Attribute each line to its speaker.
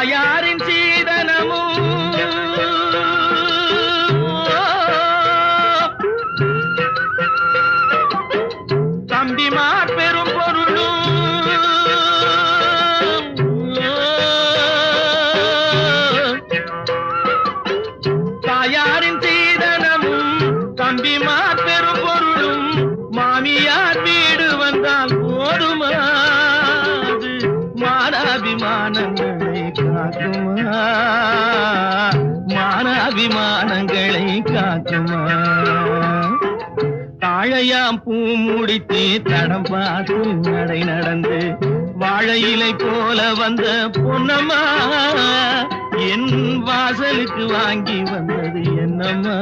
Speaker 1: தாயாரின் சீதனமும் தம்பிமார் பெரும் பொருளும் தாயாரின் சீதனமும் தம்பிமார் பெரும் பொருளும் மாமியார் வீடு வந்தால் போதுமா மானாபிமானங்களை காக்குமா மானாபிமானங்களை காக்குமா தாழையாம் பூ முடித்து தடம் பார்த்து நடை நடந்து வாழையிலை போல வந்த பொன்னம்மா என் வாசலுக்கு வாங்கி வந்தது என்னம்மா